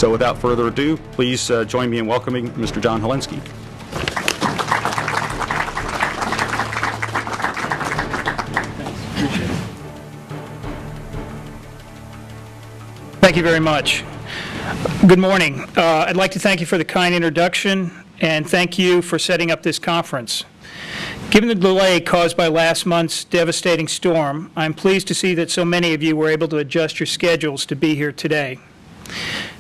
So without further ado, please join me in welcoming Mr. John Halinski. Thank you very much. Good morning. I'd like to thank you for the kind introduction and thank you for setting up this conference. Given the delay caused by last month's devastating storm, I'm pleased to see that so many of you were able to adjust your schedules to be here today.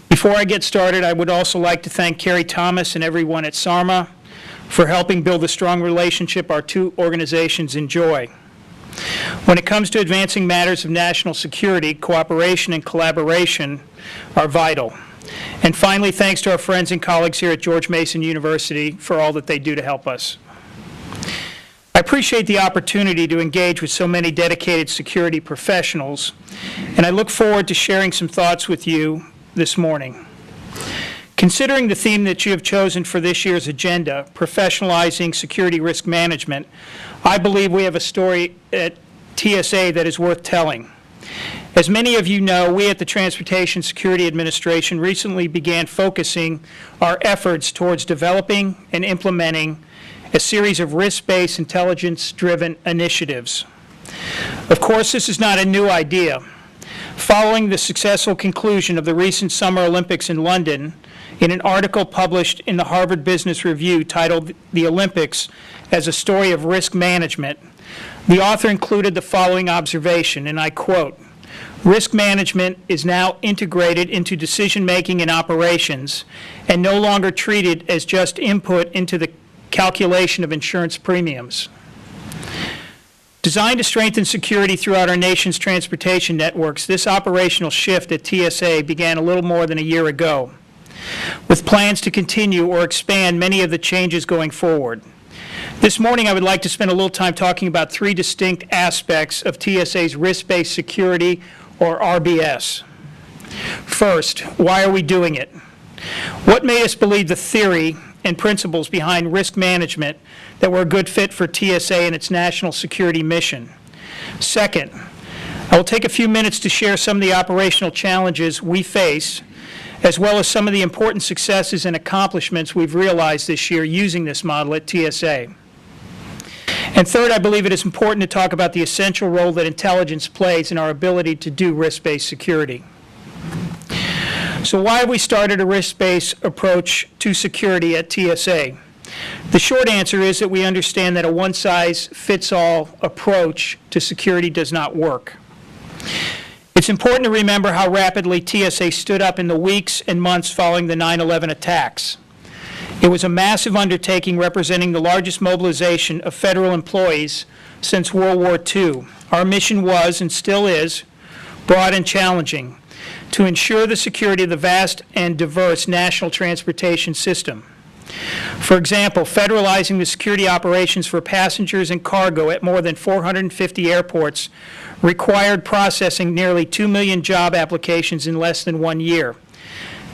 Before I get started, I would also like to thank Carrie Thomas and everyone at SARMA for helping build the strong relationship our two organizations enjoy. When it comes to advancing matters of national security, cooperation and collaboration are vital. And finally, thanks to our friends and colleagues here at George Mason University for all that they do to help us. I appreciate the opportunity to engage with so many dedicated security professionals, and I look forward to sharing some thoughts with you this morning. Considering the theme that you have chosen for this year's agenda, professionalizing security risk management, I believe we have a story at TSA that is worth telling. As many of you know, we at the Transportation Security Administration recently began focusing our efforts towards developing and implementing a series of risk-based, intelligence-driven initiatives. Of course, this is not a new idea. Following the successful conclusion of the recent Summer Olympics in London, in an article published in the Harvard Business Review titled "The Olympics as a Story of Risk Management," the author included the following observation, and I quote, "Risk management is now integrated into decision-making and operations and no longer treated as just input into the calculation of insurance premiums." Designed to strengthen security throughout our nation's transportation networks, this operational shift at TSA began a little more than a year ago, with plans to continue or expand many of the changes going forward. This morning, I would like to spend a little time talking about three distinct aspects of TSA's risk-based security, or RBS. First, why are we doing it? What made us believe the theory and principles behind risk management that were a good fit for TSA and its national security mission? Second, I will take a few minutes to share some of the operational challenges we face, as well as some of the important successes and accomplishments we've realized this year using this model at TSA. And third, I believe it is important to talk about the essential role that intelligence plays in our ability to do risk-based security. So why have we started a risk-based approach to security at TSA? The short answer is that we understand that a one-size-fits-all approach to security does not work. It's important to remember how rapidly TSA stood up in the weeks and months following the 9/11 attacks. It was a massive undertaking representing the largest mobilization of federal employees since World War II. Our mission was, and still is, broad and challenging: to ensure the security of the vast and diverse national transportation system. For example, federalizing the security operations for passengers and cargo at more than 450 airports required processing nearly 2 million job applications in less than 1 year.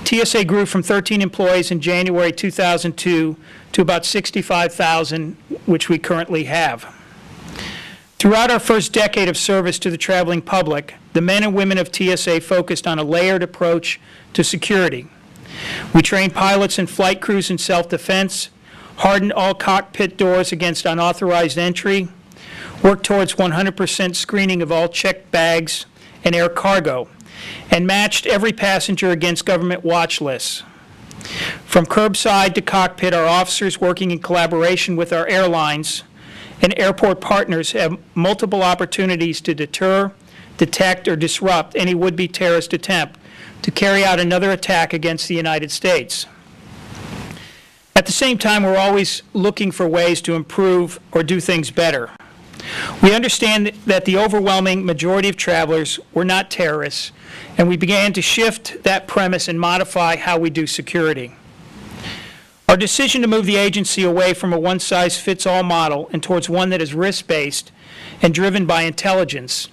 TSA grew from 13 employees in January 2002 to about 65,000, which we currently have. Throughout our first decade of service to the traveling public, the men and women of TSA focused on a layered approach to security. We trained pilots and flight crews in self-defense, hardened all cockpit doors against unauthorized entry, worked towards 100% screening of all checked bags and air cargo, and matched every passenger against government watch lists. From curbside to cockpit, our officers, working in collaboration with our airlines and airport partners, have multiple opportunities to deter, detect, or disrupt any would-be terrorist attempt to carry out another attack against the United States. At the same time, we're always looking for ways to improve or do things better. We understand that the overwhelming majority of travelers were not terrorists, and we began to shift that premise and modify how we do security. Our decision to move the agency away from a one-size-fits-all model and towards one that is risk-based and driven by intelligence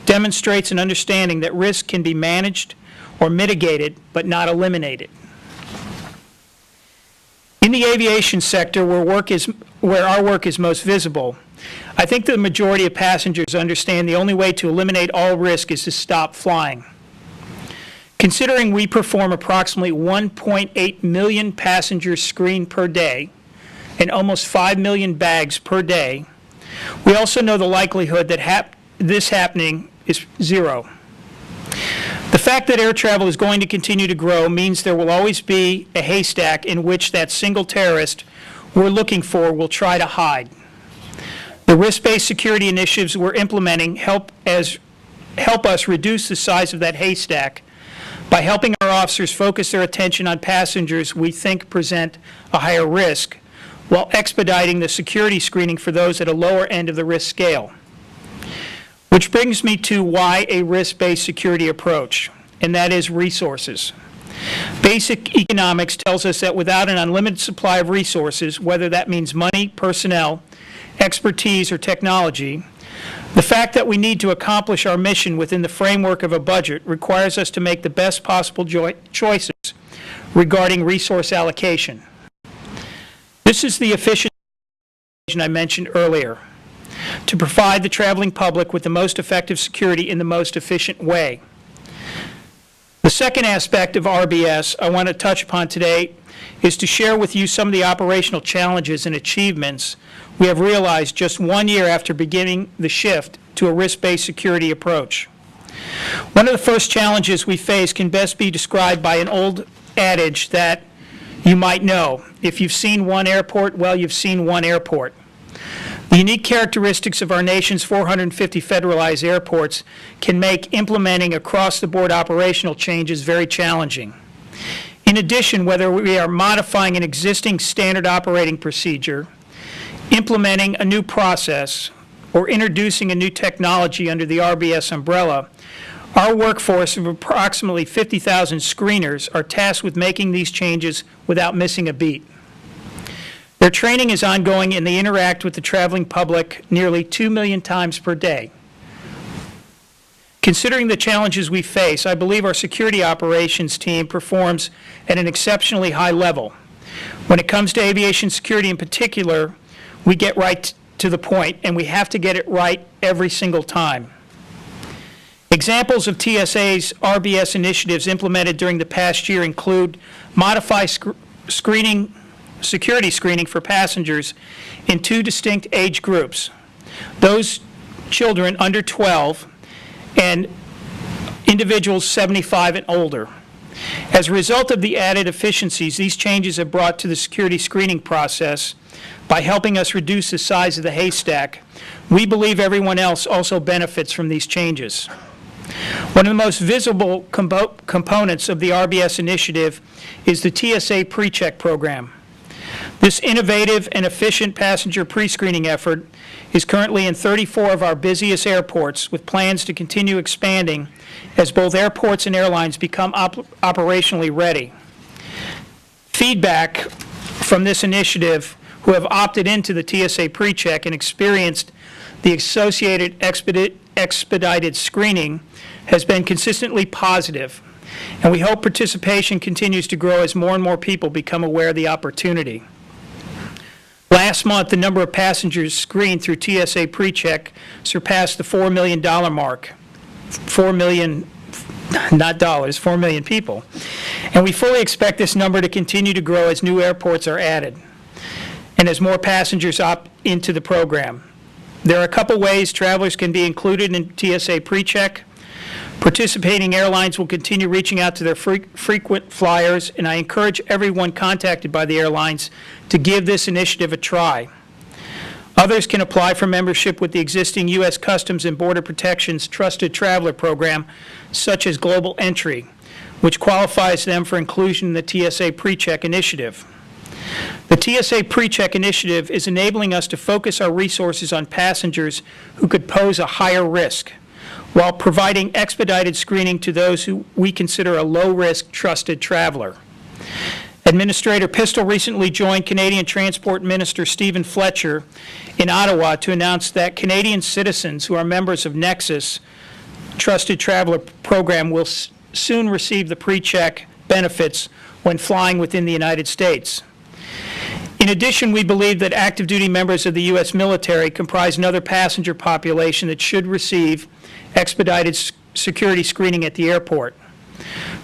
demonstrates an understanding that risk can be managed or mitigated, but not eliminated. In the aviation sector, where our work is most visible, I think the majority of passengers understand the only way to eliminate all risk is to stop flying. Considering we perform approximately 1.8 million passengers screened per day and almost 5 million bags per day, we also know the likelihood that this happening is zero. The fact that air travel is going to continue to grow means there will always be a haystack in which that single terrorist we're looking for will try to hide. The risk-based security initiatives we're implementing help us reduce the size of that haystack by helping our officers focus their attention on passengers we think present a higher risk, while expediting the security screening for those at a lower end of the risk scale. Which brings me to why a risk-based security approach, and that is resources. Basic economics tells us that without an unlimited supply of resources, whether that means money, personnel, expertise, or technology, the fact that we need to accomplish our mission within the framework of a budget requires us to make the best possible choices regarding resource allocation. This is the efficiency I mentioned earlier, to provide the traveling public with the most effective security in the most efficient way. The second aspect of RBS I want to touch upon today is to share with you some of the operational challenges and achievements we have realized just 1 year after beginning the shift to a risk-based security approach. One of the first challenges we face can best be described by an old adage that you might know. If you've seen one airport, well, you've seen one airport. The unique characteristics of our nation's 450 federalized airports can make implementing across-the-board operational changes very challenging. In addition, whether we are modifying an existing standard operating procedure, implementing a new process, or introducing a new technology under the RBS umbrella, our workforce of approximately 50,000 screeners are tasked with making these changes without missing a beat. Their training is ongoing, and they interact with the traveling public nearly 2 million times per day. Considering the challenges we face, I believe our security operations team performs at an exceptionally high level. When it comes to aviation security in particular, we get right to the point, and we have to get it right every single time. Examples of TSA's RBS initiatives implemented during the past year include modify security screening for passengers in 2 distinct age groups, those children under 12 and individuals 75 and older. As a result of the added efficiencies these changes have brought to the security screening process, by helping us reduce the size of the haystack, we believe everyone else also benefits from these changes. One of the most visible components of the RBS initiative is the TSA PreCheck program. This innovative and efficient passenger pre-screening effort is currently in 34 of our busiest airports, with plans to continue expanding as both airports and airlines become operationally ready. Feedback from this initiative, who have opted into the TSA PreCheck and experienced the associated expedited screening, has been consistently positive, and we hope participation continues to grow as more and more people become aware of the opportunity. Last month, the number of passengers screened through TSA PreCheck surpassed the $4 million mark. 4 million, not dollars, 4 million people. And we fully expect this number to continue to grow as new airports are added and as more passengers opt into the program. There are a couple ways travelers can be included in TSA PreCheck. Participating airlines will continue reaching out to their frequent flyers, and I encourage everyone contacted by the airlines to give this initiative a try. Others can apply for membership with the existing U.S. Customs and Border Protection's Trusted Traveler Program, such as Global Entry, which qualifies them for inclusion in the TSA PreCheck initiative. The TSA PreCheck initiative is enabling us to focus our resources on passengers who could pose a higher risk, while providing expedited screening to those who we consider a low-risk, trusted traveler. Administrator Pistol recently joined Canadian Transport Minister Stephen Fletcher in Ottawa to announce that Canadian citizens who are members of Nexus Trusted Traveler Program will soon receive the PreCheck benefits when flying within the United States. In addition, we believe that active duty members of the U.S. military comprise another passenger population that should receive expedited security screening at the airport.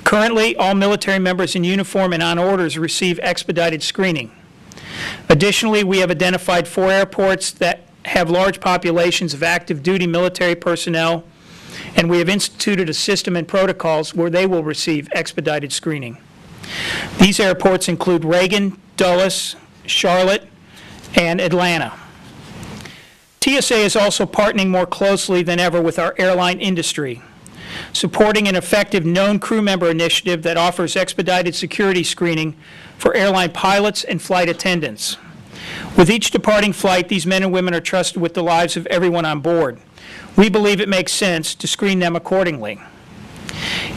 Currently, all military members in uniform and on orders receive expedited screening. Additionally, we have identified 4 airports that have large populations of active duty military personnel, and we have instituted a system and protocols where they will receive expedited screening. These airports include Reagan, Dulles, Charlotte, and Atlanta. TSA is also partnering more closely than ever with our airline industry, supporting an effective known crew member initiative that offers expedited security screening for airline pilots and flight attendants. With each departing flight, these men and women are trusted with the lives of everyone on board. We believe it makes sense to screen them accordingly.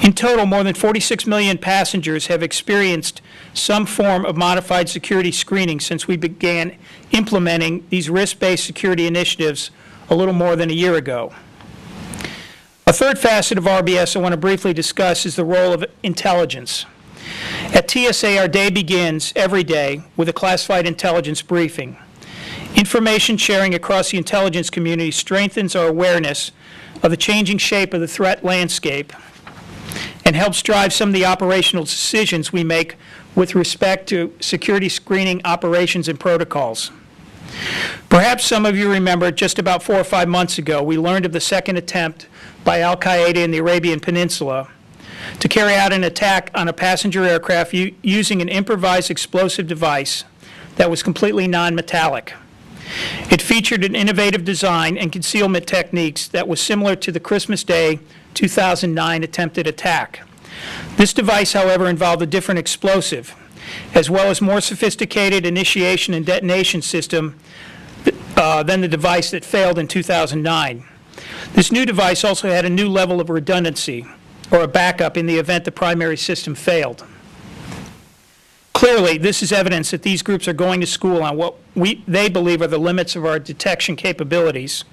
In total, more than 46 million passengers have experienced some form of modified security screening since we began implementing these risk-based security initiatives a little more than a year ago. A third facet of RBS I want to briefly discuss is the role of intelligence. At TSA, our day begins every day with a classified intelligence briefing. Information sharing across the intelligence community strengthens our awareness of the changing shape of the threat landscape and helps drive some of the operational decisions we make with respect to security screening operations and protocols. Perhaps some of you remember just about 4 or 5 months ago, we learned of the second attempt by Al-Qaeda in the Arabian Peninsula to carry out an attack on a passenger aircraft using an improvised explosive device that was completely non-metallic. It featured an innovative design and concealment techniques that was similar to the Christmas Day 2009 attempted attack. This device, however, involved a different explosive, as well as more sophisticated initiation and detonation system than the device that failed in 2009. This new device also had a new level of redundancy, or a backup in the event the primary system failed. Clearly, this is evidence that these groups are going to school on what they believe are the limits of our detection capabilities,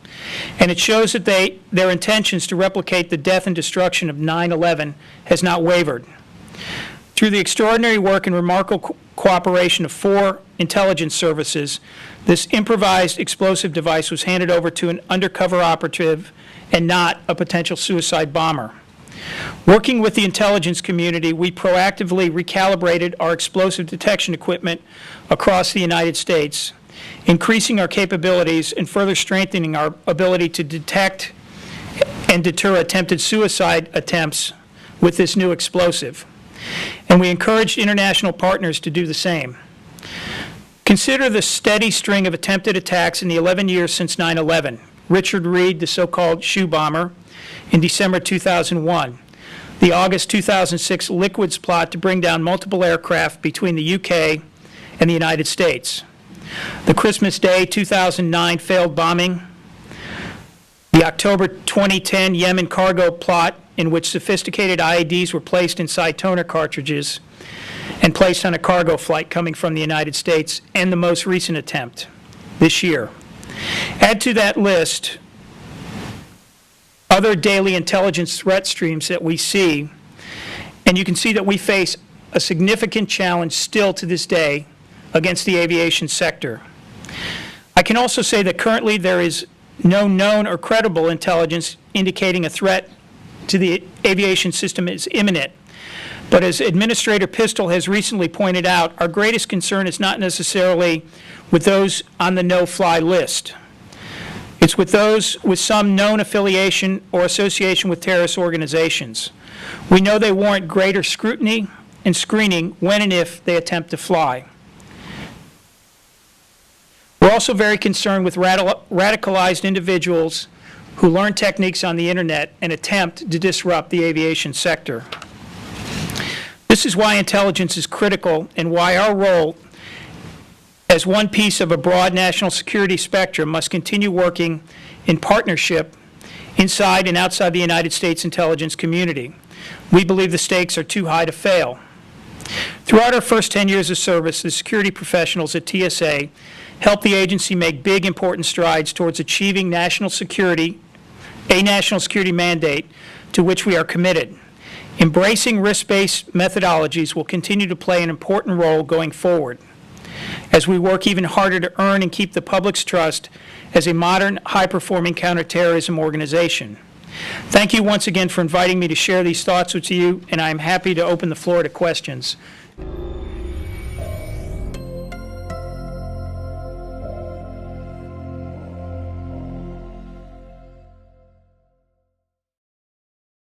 and it shows that their intentions to replicate the death and destruction of 9/11 has not wavered. Through the extraordinary work and remarkable cooperation of 4 intelligence services, this improvised explosive device was handed over to an undercover operative and not a potential suicide bomber. Working with the intelligence community, we proactively recalibrated our explosive detection equipment across the United States, increasing our capabilities and further strengthening our ability to detect and deter attempted suicide attempts with this new explosive. And we encouraged international partners to do the same. Consider the steady string of attempted attacks in the 11 years since 9/11. Richard Reed, the so-called shoe bomber, in December 2001. The August 2006 Liquids plot to bring down multiple aircraft between the UK and the United States. The Christmas Day 2009 failed bombing. The October 2010 Yemen cargo plot in which sophisticated IEDs were placed inside toner cartridges and placed on a cargo flight coming from the United States, and the most recent attempt this year. Add to that list other daily intelligence threat streams that we see, and you can see that we face a significant challenge still to this day against the aviation sector. I can also say that currently there is no known or credible intelligence indicating a threat to the aviation system is imminent. But as Administrator Pistol has recently pointed out, our greatest concern is not necessarily with those on the no-fly list. It's with those with some known affiliation or association with terrorist organizations. We know they warrant greater scrutiny and screening when and if they attempt to fly. We're also very concerned with radicalized individuals who learn techniques on the internet and attempt to disrupt the aviation sector. This is why intelligence is critical and why our role as one piece of a broad national security spectrum must continue working in partnership inside and outside the United States intelligence community. We believe the stakes are too high to fail. Throughout our first 10 years of service, the security professionals at TSA helped the agency make big, important strides towards achieving a national security mandate to which we are committed. Embracing risk-based methodologies will continue to play an important role going forward as we work even harder to earn and keep the public's trust as a modern, high-performing counterterrorism organization. Thank you once again for inviting me to share these thoughts with you, and I am happy to open the floor to questions.